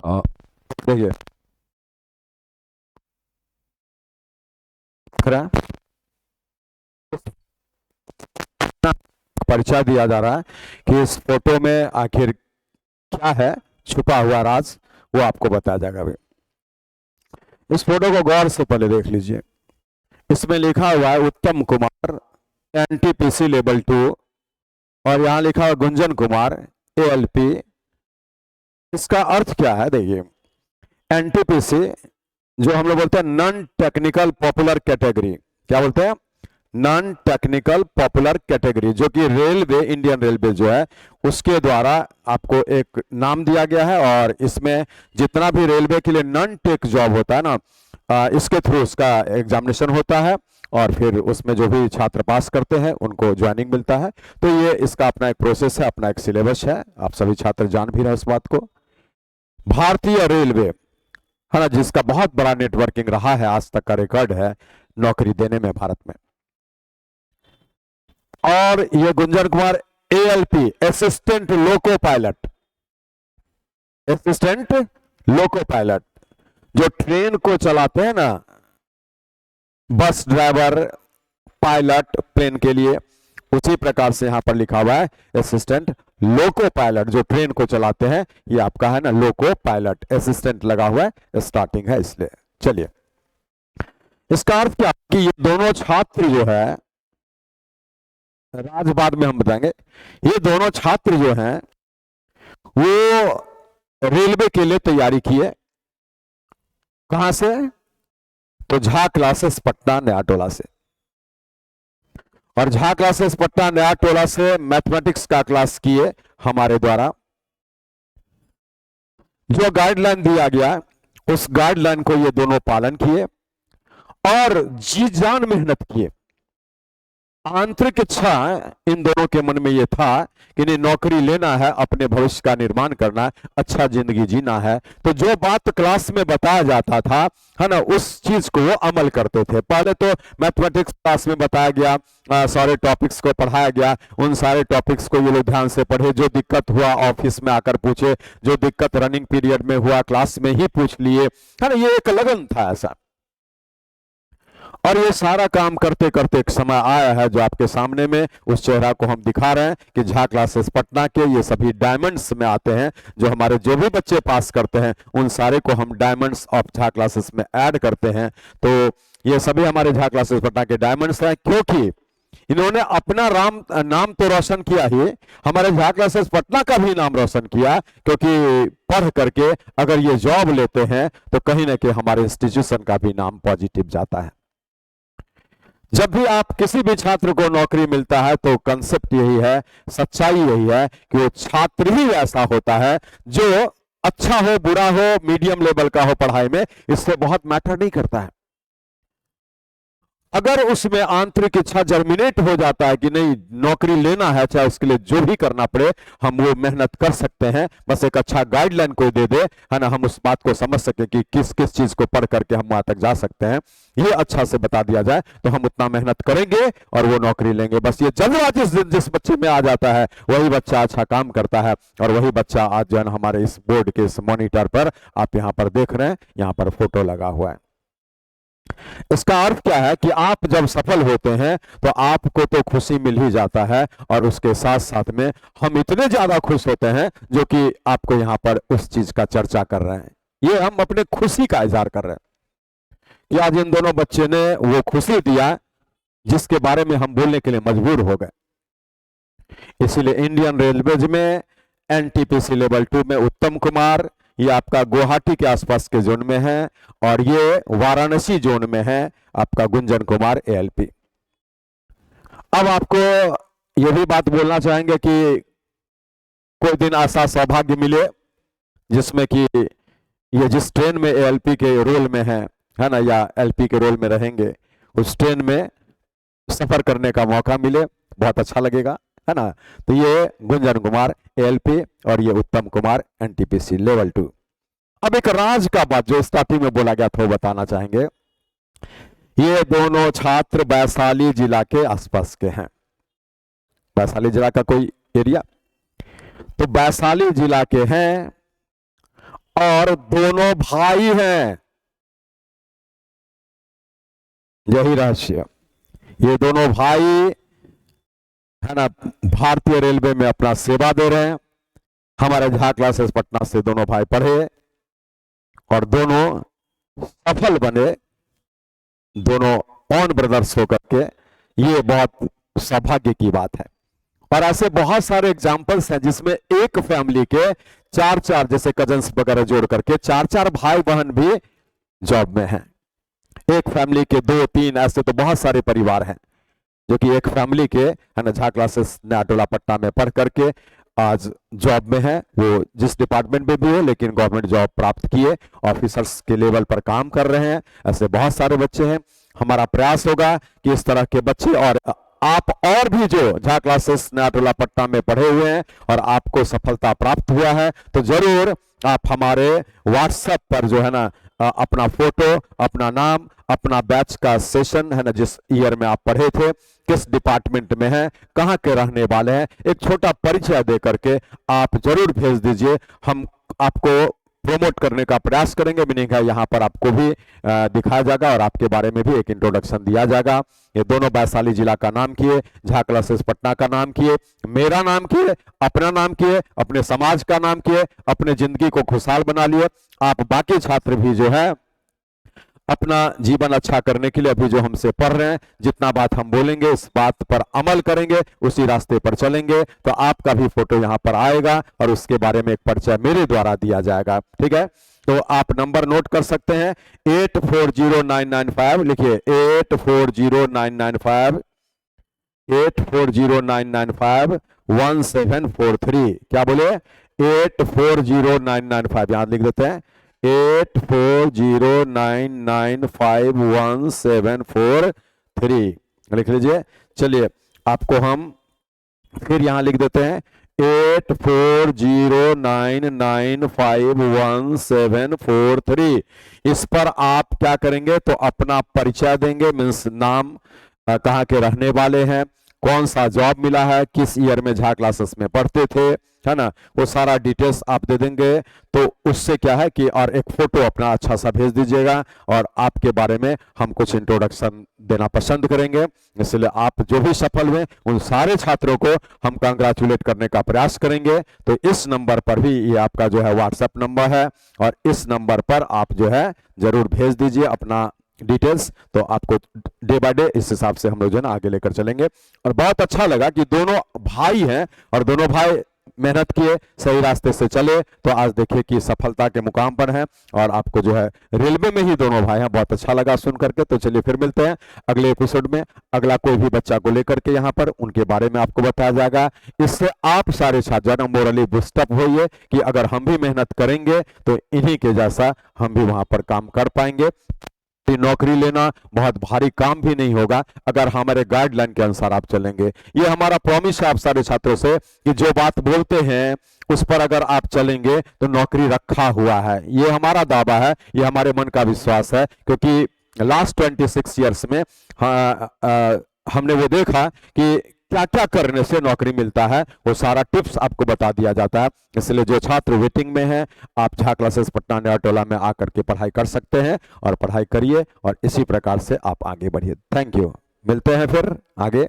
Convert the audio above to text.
अ, देखिए, दिख रहा है? परिचय दिया जा रहा है कि इस फोटो में आखिर क्या है, छुपा हुआ राज, वो आपको बताया जाएगा अभी। इस फोटो को गौर से पहले देख लीजिए। इसमें लिखा हुआ है उत्तम कुमार, एनटीपीसी लेवल 2, और यहाँ लिखा हुआ गुंजन कुमार, एएलपी। इसका अर्थ क्या है देखिए। एनटीपीसी, जो हम लोग बोलते हैं नॉन टेक्निकल पॉपुलर कैटेगरी, क्या बोलते हैं? नॉन टेक्निकल पॉपुलर कैटेगरी, जो कि रेलवे, इंडियन रेलवे जो है उसके द्वारा आपको एक नाम दिया गया है। और इसमें जितना भी रेलवे के लिए नॉन टेक जॉब होता है ना, इसके थ्रू उसका एग्जामिनेशन होता है, और फिर उसमें जो भी छात्र पास करते हैं उनको ज्वाइनिंग मिलता है। तो ये इसका अपना एक प्रोसेस है, अपना एक सिलेबस है, आप सभी छात्र जान भी रहे इस बात को। भारतीय रेलवे, है ना, जिसका बहुत बड़ा नेटवर्किंग रहा है, आज तक का रिकॉर्ड है नौकरी देने में भारत में। और ये Gunjan Kumar, ALP, assistant loco pilot, assistant loco pilot, जो ट्रेन को चलाते हैं ना, बस ड्राइवर, पायलट प्लेन के लिए, उसी प्रकार से यहां पर लिखा हुआ है असिस्टेंट लोको पायलट, जो ट्रेन को चलाते हैं। ये आपका है ना लोको पायलट, असिस्टेंट लगा हुआ है, स्टार्टिंग है इसलिए। चलिए, इसका अर्थ क्या कि ये दोनों छात्र जो है, राज बाद में हम बताएंगे, ये दोनों छात्र जो हैं वो रेलवे के लिए तैयारी किए। कहां से? तो झा क्लासेस पटना नया टोला से। और झा क्लासेस पटना नया टोला से मैथमेटिक्स का क्लास किए हमारे द्वारा। जो गाइडलाइन दिया गया उस गाइडलाइन को ये दोनों पालन किए और जी जान मेहनत किए। आंतरिक इच्छा इन दोनों के मन में यह था कि नहीं, नौकरी लेना है, अपने भविष्य का निर्माण करना है, अच्छा जिंदगी जीना है। तो जो बात क्लास में बताया जाता था, है ना, उस चीज को वो अमल करते थे। पहले तो मैथमेटिक्स क्लास में बताया गया, सारे टॉपिक्स को पढ़ाया गया, उन सारे टॉपिक्स को ये लोग ध्यान से पढ़े। जो दिक्कत हुआ ऑफिस में आकर पूछे, जो दिक्कत रनिंग पीरियड में हुआ क्लास में ही पूछ लिए, है ना, ये एक लगन था ऐसा। और ये सारा काम करते करते एक समय आया है जो आपके सामने में उस चेहरा को हम दिखा रहे हैं कि झा क्लासेस पटना के ये सभी डायमंड्स में आते हैं। जो हमारे जो भी बच्चे पास करते हैं उन सारे को हम डायमंड्स ऑफ झा क्लासेस में ऐड करते हैं। तो ये सभी हमारे झा क्लासेस पटना के डायमंड्स हैं, क्योंकि इन्होंने अपना नाम तो रोशन किया ही, हमारे झा क्लासेस पटना का भी नाम रोशन किया। क्योंकि पढ़ करके अगर ये जॉब लेते हैं तो कहीं ना कहीं हमारे इंस्टीट्यूशन का भी नाम पॉजिटिव जाता है। जब भी आप किसी भी छात्र को नौकरी मिलता है तो कंसेप्ट यही है, सच्चाई यही है कि वो छात्र ही ऐसा होता है जो अच्छा हो, बुरा हो, मीडियम लेवल का हो पढ़ाई में, इससे बहुत मैटर नहीं करता है। अगर उसमें आंतरिक इच्छा जर्मिनेट हो जाता है कि नहीं, नौकरी लेना है, चाहे उसके लिए जो भी करना पड़े हम वो मेहनत कर सकते हैं, बस एक अच्छा गाइडलाइन कोई दे दे, है ना, हम उस बात को समझ सके कि किस किस चीज को पढ़ करके हम वहां तक जा सकते हैं, ये अच्छा से बता दिया जाए तो हम उतना मेहनत करेंगे और वो नौकरी लेंगे। बस ये जल्दबाजी जिस बच्चे में आ जाता है वही बच्चा अच्छा काम करता है, और वही बच्चा आज जो है हमारे इस बोर्ड के इस मॉनिटर पर आप यहाँ पर देख रहे हैं, यहाँ पर फोटो लगा हुआ है। इसका अर्थ क्या है कि आप जब सफल होते हैं तो आपको तो खुशी मिल ही जाता है, और उसके साथ साथ में हम इतने ज्यादा खुश होते हैं जो कि आपको यहां पर उस चीज का चर्चा कर रहे हैं। ये हम अपने खुशी का इजहार कर रहे हैं कि आज इन दोनों बच्चे ने वो खुशी दिया जिसके बारे में हम बोलने के लिए मजबूर हो गए। इसीलिए इंडियन रेलवेज में एनटीपीसी लेवल 2 में उत्तम कुमार, ये आपका गुवाहाटी के आसपास के जोन में है, और ये वाराणसी जोन में है आपका गुंजन कुमार एएलपी। अब आपको ये भी बात बोलना चाहेंगे कि कोई दिन ऐसा सौभाग्य मिले जिसमें कि ये जिस ट्रेन में एएलपी के रोल में है ना, या एलपी के रोल में रहेंगे, उस ट्रेन में सफर करने का मौका मिले, बहुत अच्छा लगेगा, है ना। तो ये गुंजन कुमार एएलपी और ये उत्तम कुमार एनटीपीसी लेवल 2। अब एक राज का बात जो स्टार्टिंग में बोला गया था वो बताना चाहेंगे। ये दोनों छात्र वैशाली जिला के आसपास के हैं। वैशाली जिला का कोई एरिया, तो वैशाली जिला के हैं, और दोनों भाई हैं। यही रहस्य, ये दोनों भाई है ना, भारतीय रेलवे में अपना सेवा दे रहे हैं। हमारे झा क्लासेस पटना से दोनों भाई पढ़े और दोनों सफल बने, दोनों ऑन ब्रदर्स होकर के। ये बहुत सौभाग्य की बात है। और ऐसे बहुत सारे एग्जाम्पल्स हैं जिसमें एक फैमिली के चार चार, जैसे कजन्स वगैरह जोड़ करके चार चार भाई बहन भी जॉब में हैं। एक फैमिली के दो तीन, ऐसे तो बहुत सारे परिवार हैं जो कि एक फैमिली के है ना, झा क्लासेस नयाटोला पटना में पढ़ करके आज जॉब में है। वो जिस डिपार्टमेंट में भी हो, लेकिन गवर्नमेंट जॉब प्राप्त किए, ऑफिसर्स के लेवल पर काम कर रहे हैं। ऐसे बहुत सारे बच्चे हैं। हमारा प्रयास होगा कि इस तरह के बच्चे और आप और भी जो झा क्लासेस नयाटोला पटना में पढ़े हुए हैं और आपको सफलता प्राप्त हुआ है, तो जरूर आप हमारे व्हाट्सएप पर जो है ना, अपना फोटो, अपना नाम, अपना बैच का सेशन है ना, जिस ईयर में आप पढ़े थे, किस डिपार्टमेंट में है, कहाँ के रहने वाले हैं, एक छोटा परिचय दे करके आप जरूर भेज दीजिए। हम आपको प्रमोट करने का प्रयास करेंगे। मीनिंग है यहाँ पर आपको भी दिखाया जाएगा और आपके बारे में भी एक इंट्रोडक्शन दिया जाएगा। ये दोनों वैशाली जिला का नाम किए, झा क्लासेस पटना का नाम किए, मेरा नाम किए, अपना नाम किए, अपने समाज का नाम किए, अपने जिंदगी को खुशहाल बना लिए। आप बाकी छात्र भी जो है अपना जीवन अच्छा करने के लिए अभी जो हमसे पढ़ रहे हैं, जितना बात हम बोलेंगे इस बात पर अमल करेंगे, उसी रास्ते पर चलेंगे, तो आपका भी फोटो यहाँ पर आएगा और उसके बारे में एक परिचय मेरे द्वारा दिया जाएगा। ठीक है, तो आप नंबर नोट कर सकते हैं 840995, लिखिए 840995, 840995 1743। क्या बोले? 840995, यहां लिख देते हैं 8409951743, लिख लीजिए। चलिए आपको हम फिर यहां लिख देते हैं 8409951743। इस पर आप क्या करेंगे, तो अपना परिचय देंगे, मीन्स नाम, कहाँ के रहने वाले हैं, कौन सा जॉब मिला है, किस ईयर में झा क्लासेस में पढ़ते थे, है ना, वो सारा डिटेल्स आप दे देंगे। तो उससे क्या है कि और एक फोटो अपना अच्छा सा भेज दीजिएगा और आपके बारे में हम कुछ इंट्रोडक्शन देना पसंद करेंगे। इसलिए आप जो भी सफल हुए उन सारे छात्रों को हम कांग्रेचुलेट करने का प्रयास करेंगे। तो इस नंबर पर भी, ये आपका जो है व्हाट्सएप नंबर है, और इस नंबर पर आप जो है जरूर भेज दीजिए अपना डिटेल्स। तो आपको डे बाय डे इस हिसाब से हम लोग जो है ना आगे लेकर चलेंगे। और बहुत अच्छा लगा कि दोनों भाई हैं और दोनों भाई मेहनत किए, सही रास्ते से चले, तो आज देखिए कि सफलता के मुकाम पर हैं। और आपको जो है रेलवे में ही दोनों भाई हैं, बहुत अच्छा लगा सुन करके। तो चलिए फिर मिलते हैं अगले एपिसोड में। अगला कोई भी बच्चा को लेकर के यहाँ पर उनके बारे में आपको बताया जाएगा। इससे आप सारे छात्र मोरली बूस्टअप होइए कि अगर हम भी मेहनत करेंगे तो इन्हीं के जैसा हम भी वहां पर काम कर पाएंगे। नौकरी लेना बहुत भारी काम भी नहीं होगा अगर हमारे गाइडलाइन के अनुसार आप चलेंगे। ये हमारा प्रॉमिस है आप सारे छात्रों से कि जो बात बोलते हैं उस पर अगर आप चलेंगे तो नौकरी रखा हुआ है। ये हमारा दावा है, ये हमारे मन का विश्वास है, क्योंकि लास्ट 26 ईयर्स में हमने वो देखा कि क्या क्या करने से नौकरी मिलता है, वो सारा टिप्स आपको बता दिया जाता है। इसलिए जो छात्र वेटिंग में हैं, आप झा क्लासेस पटना नयाटोला में आकर के पढ़ाई कर सकते हैं और पढ़ाई करिए और इसी प्रकार से आप आगे बढ़िए। थैंक यू, मिलते हैं फिर आगे।